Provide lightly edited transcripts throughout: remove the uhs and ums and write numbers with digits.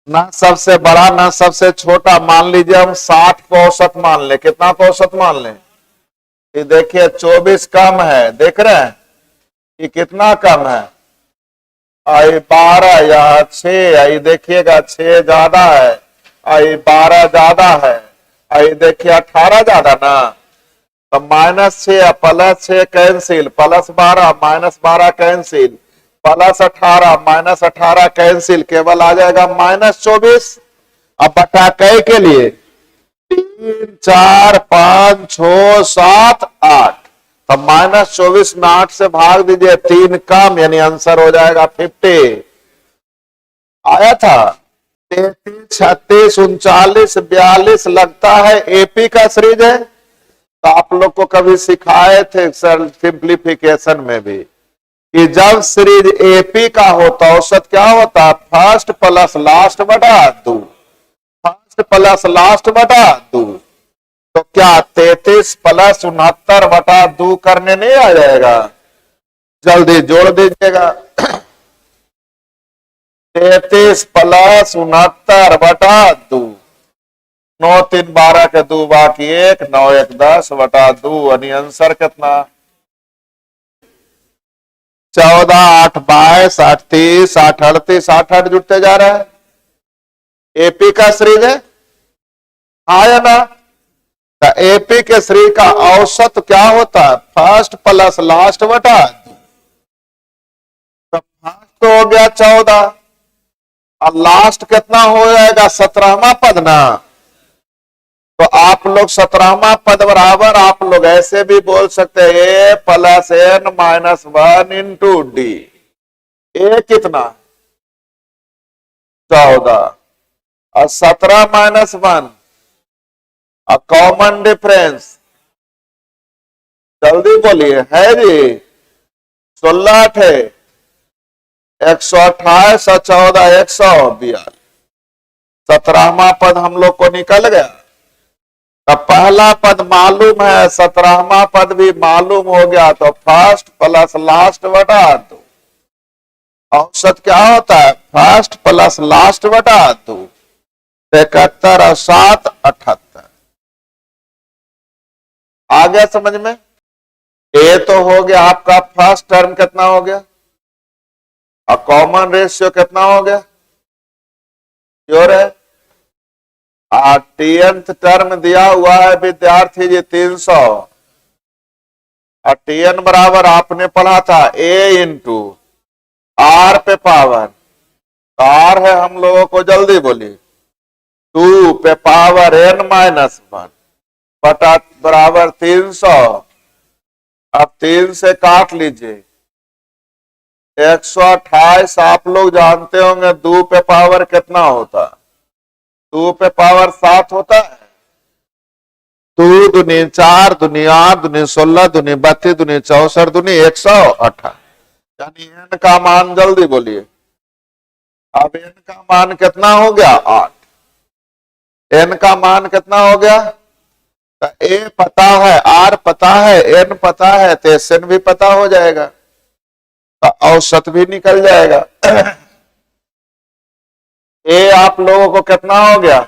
ना सबसे बड़ा ना सबसे छोटा। मान लीजिए हम 60 को औसत मान ले। कितना को औसत मान ले? ये देखिए 24 कम है, देख रहे हैं ये कितना कम है। आई 12 या 6, आई देखिएगा 6 ज्यादा है, आई 12 ज्यादा है, आई देखिए 18 ज्यादा ना। तो -6 +6 कैंसिल, +12 -12 कैंसिल, +18 -18 कैंसिल, केवल आ जाएगा -24। अब बटा कई के लिए 3 4 5 6 7 8, तो -24 में 8 से भाग दीजिए, 3 कम, यानी आंसर हो जाएगा 50। आया था 33 36 39 42। लगता है एपी का सीरीज है। तो आप लोग को कभी सिखाए थे सर सिंप्लीफिकेशन में भी कि जब सीरीज एपी का होता औसत क्या होता? फर्स्ट प्लस लास्ट बटा 2, फर्स्ट प्लस लास्ट बटा 2। तो क्या 33 + 69 बटा 2 करने नहीं आ जाएगा? जल्दी जोड़ दीजिएगा। 33 + 69 बटा 2, 9 3 12 के 2 बाकी 1, 9 1 10 बटा 2, यानी आंसर कितना? 14 8 22 8 30 8 38 8 8 जुड़ते जा रहा है। एपी का सीरीज है, हाँ या ना? तो एपी के सीरीज का औसत क्या होता है? फर्स्ट प्लस लास्ट बटा 2। तो फर्स्ट तो हो गया 14 और लास्ट कितना हो जाएगा? 17वां पद ना। तो आप लोग 17वां पद बराबर आप लोग ऐसे भी बोल सकते हैं ए + n - 1 इंटू डी। ए कितना? 14 और 17 - 1 और कॉमन डिफरेंस जल्दी बोलिए है जी 16 8 128 और 14 142। 17वां पद हम लोग को निकल गया। तो पहला पद मालूम है, 17वां पद भी मालूम हो गया। तो फर्स्ट प्लस लास्ट बटा 2। औसत क्या होता है? फर्स्ट प्लस लास्ट बटा 2। 71 और 7 78। आ गया समझ में? ए तो हो गया आपका फर्स्ट टर्म कितना हो गया और कॉमन रेशियो कितना हो गया? श्योर है? टीएनथ टर्म दिया हुआ है विद्यार्थी जी 300 और टीएन बराबर आपने पढ़ा था ए इंटू आर पे पावर। आर है हम लोगों को जल्दी बोलिए 2 पे पावर n - 1 बटा बराबर 300। अब 3 से काट लीजिए 128। आप लोग जानते होंगे 2 पे पावर कितना होता? 2 पे पावर 7 होता है। 2 दूनी 4 दूनी 8 दूनी 16 दूनी 32 दूनी 64 दूनी 108, यानी n का मान जल्दी बोलिए। अब n का मान कितना हो गया? 8। n का मान कितना हो गया? तो ए पता है, आर पता है, एन पता है, तो एन भी पता हो जाएगा, तो औसत भी निकल जाएगा। ए आप लोगों को कितना हो गया?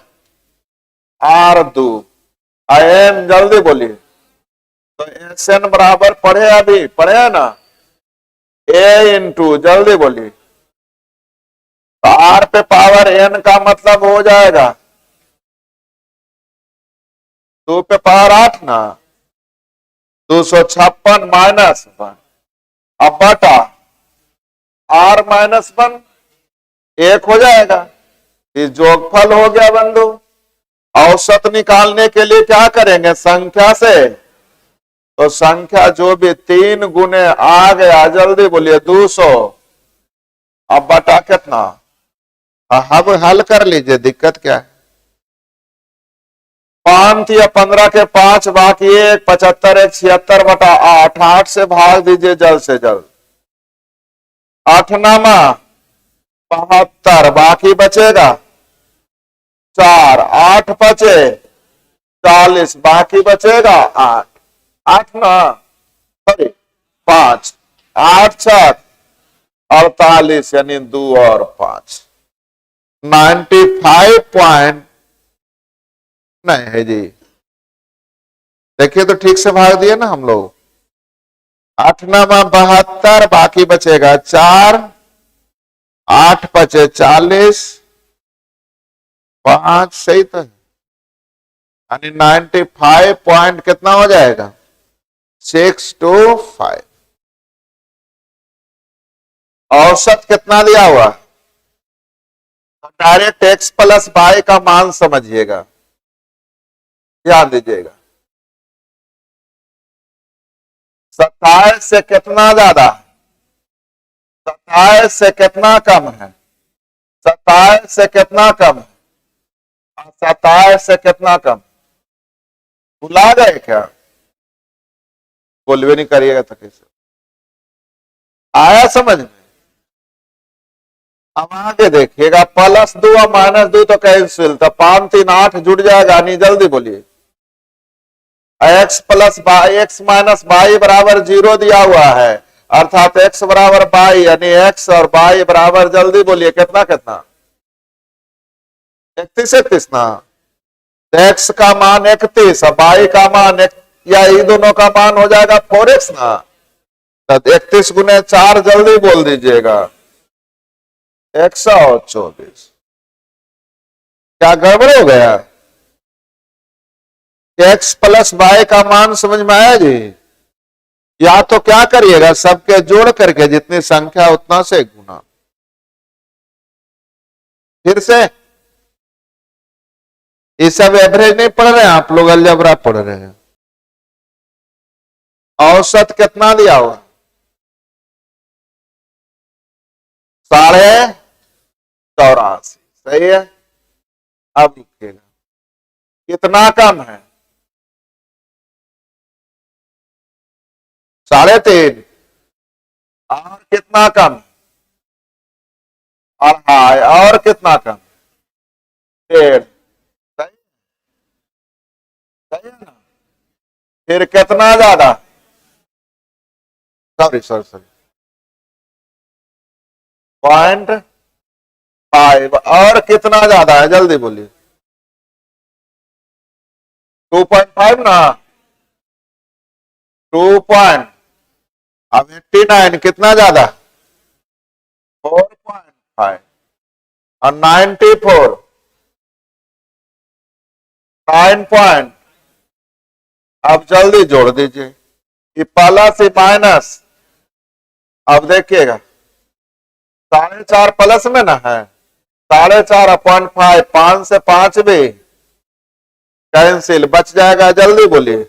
R2। एन जल्दी बोलिए। तो एस एन बराबर पढ़े, अभी पढ़े है ना? ए इंटू जल्दी बोलिए। तो आर पे पावर एन का मतलब हो जाएगा 2 पे पावर 8 ना, 256 - 1। अब बटा r - 1 1 हो जाएगा। इस जोगफल हो गया बंधु। औसत निकालने के लिए क्या करेंगे? संख्या से। तो संख्या जो भी 3 गुने आ गया जल्दी बोलिए 200। अब बटा कितना? अब हल कर लीजिए, दिक्कत क्या है? 5 या 15 के 5 बाकी 1, 75 1 76 बटा 8। 8 से भाग दीजिए जल्द से जल्द। 8 नामा 72 बाकी बचेगा 4। 8 बचे 40 बाकी बचेगा 8। 8 ना सॉरी 5, 8 7 48, यानी 2 और 5। 95 पॉइंट नहीं है जी। देखिए तो ठीक से भाग दिए ना हम लोग। 8 9 72, बाकी बचेगा 4, 8 बचे 40, 5 सही तो है। यानी 95 पॉइंट कितना हो जाएगा? 625। औसत कितना दिया हुआ? तो डायरेक्ट x प्लस वाई का मान समझिएगा, ध्यान दीजिएगा। 27 से कितना ज्यादा? 27 से कितना कम है? 27 से कितना कम है? 27 से कितना कम? भुला गए क्या? बोलवे नहीं करिएगा तो कैसे आया समझ में? अब आगे देखिएगा, +2 और -2 तो कैंसिल, तो 5 3 8 जुड़ जाएगा। नहीं जल्दी बोलिए। x plus y, x minus y बराबर 0 दिया हुआ है, अर्थात x बराबर वाई, यानी x और y बराबर, जल्दी बोलिए कितना कितना? 31 31 ना। तो x का मान 31 और y का मान या ये दोनों का मान हो जाएगा 4x ना। तो 31 गुने 4 जल्दी बोल दीजिएगा, 124। क्या गड़बड़ हो गया? x प्लस वाई का मान समझ में आया जी? या तो क्या करिएगा, सबके जोड़ करके जितनी संख्या उतना से गुना। फिर से ये सब एवरेज नहीं पढ़ रहे हैं आप लोग, अलजबरा पढ़ रहे हैं। औसत कितना दिया हुआ? 84.5, सही है। अब लिखिएगा कितना कम है? 3.5। और कितना कम? 2.5। और कितना कम? 1.5। सही, सही है ना? फिर कितना ज्यादा? Sorry sorry sorry, 0.5। और कितना ज्यादा है? जल्दी बोलिए। 2.5 ना। 2 पॉइंट, अब 89 कितना ज्यादा? 4.5। और 94 9 पॉइंट। अब जल्दी जोड़ दीजिए, ये प्लस ये माइनस। अब देखिएगा 4.5 प्लस में ना है, 4.5/5, 5 से 5 भी कैंसिल, बच जाएगा। जल्दी बोलिए,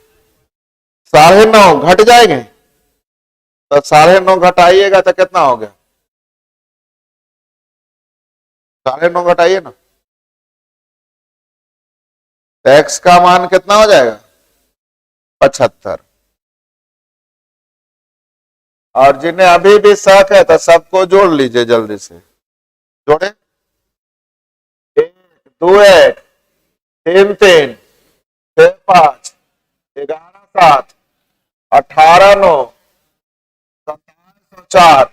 9.5 घट जाएंगे, तो 9.5 घटाइएगा तो कितना हो गया? 9.5 घटाइए ना, तो x का मान कितना हो जाएगा? 75। और जिन्हें अभी भी शक है तो सबको जोड़ लीजिए जल्दी से। जोड़े, 1 2 1 3 3 6 5 11 7 18 9 2704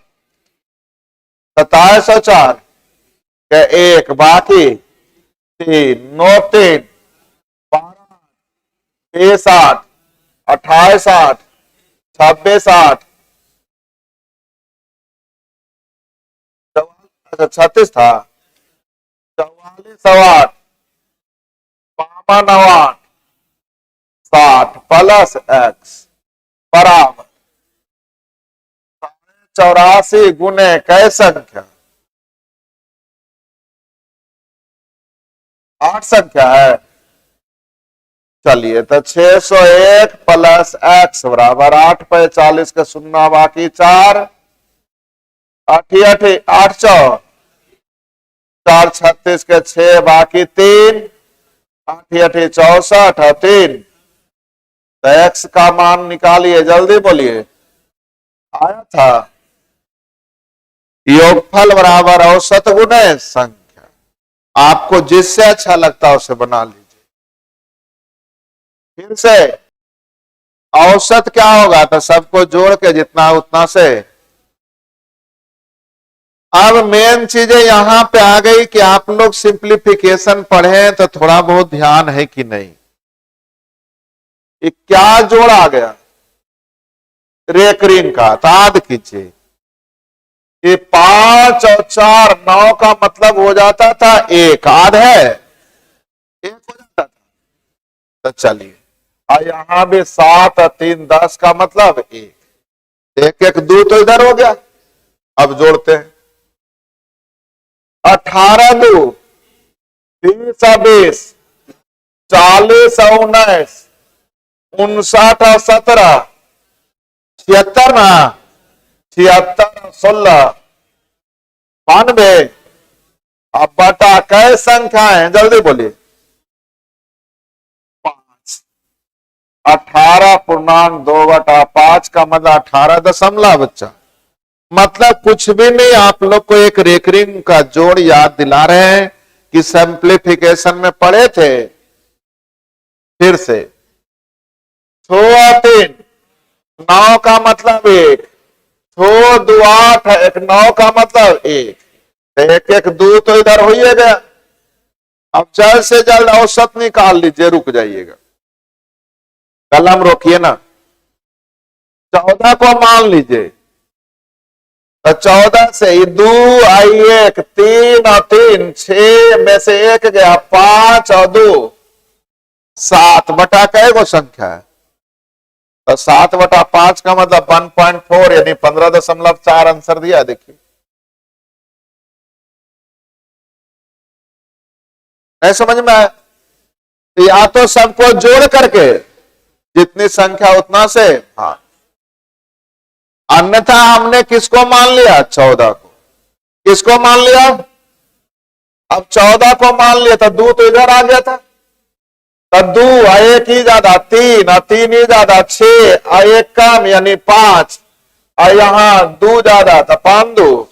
2704 के 1 बाकी 3 9 3 12 20 8 28 8 26 8 36 था, 44 8 52 8 60 प्लस x बराबर 84 गुने कै संख्या? 8 संख्या है। चलिए तो 601 प्लस x बराबर 8 पे 40 का सुन्ना बाकी 4 8 8 8 4 4 36 के 6 बाकी 3 8 8 64 और 3। तो x का मान निकालिए, जल्दी बोलिए। आया था योगफल बराबर औसत गुणे संख्या। आपको जिससे अच्छा लगता है उसे बना लीजिए। फिर से औसत क्या होगा? तो सबको जोड़ के जितना उतना से अब मेन चीजें यहां पे आ गई कि आप लोग सिंप्लीफिकेशन पढ़े तो थोड़ा बहुत ध्यान है कि नहीं। ये क्या जोड़ आ गया रेकरिंग का, तो याद कीजिए ये 5 और 4 9 का मतलब हो जाता था 1, आध है 1 हो जाता था। तो चलिए और यहां भी 7 और 3 10 का मतलब 1, 1 1 2 तो इधर हो गया। अब जोड़ते हैं 18 2 30 और 20 40 और 19 59 और 17 76 ना 76 और 16 92। अब बटा कै संख्या है जल्दी बोलिए 5। 18.2/5 का मतलब 18 दशमलव बच्चा मतलब कुछ भी नहीं। आप लोग को एक रेकरिंग का जोड़ याद दिला रहे हैं कि सिंप्लीफिकेशन में पढ़े थे। फिर से 6 और 3 9 का मतलब 1, 6 2 8 1 9 का मतलब 1, 1 1 2 तो इधर हो ही गया। अब जल्द से जल्द औसत निकाल लीजिए, रुक जाइएगा, कलम रोकिए ना। 14 को मान लीजिए तो 14 से 2 आई 1 3 और 3 6 में से 1 गया 5 और 2 7 बटा कै गो संख्या है तो 7/5 का मतलब 1.4 यानी 15.4 आंसर दिया। देखिए नहीं समझ में आया तो या तो सबको जोड़ करके जितनी संख्या उतना से, हाँ, अन्यथा हमने किसको मान लिया 14 को, किसको मान लिया, अब 14 को मान लिया तो 2 तो इधर आ गया था तो 2 1 ही ज्यादा 3 और 3 ही ज्यादा 6 और 1 कम यानी 5 और यहां 2 ज्यादा तो 5 2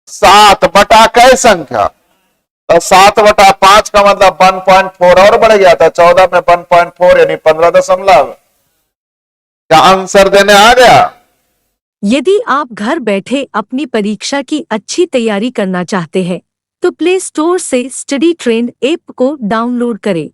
7 बटा कै संख्या तो 7/5 का मतलब 1.4 और बढ़ गया था 14 में 1.4 यानी 15 दशमलव। क्या आंसर देने आ गया। यदि आप घर बैठे अपनी परीक्षा की अच्छी तैयारी करना चाहते हैं तो प्ले स्टोर से स्टडी ट्रेंड ऐप को डाउनलोड करें।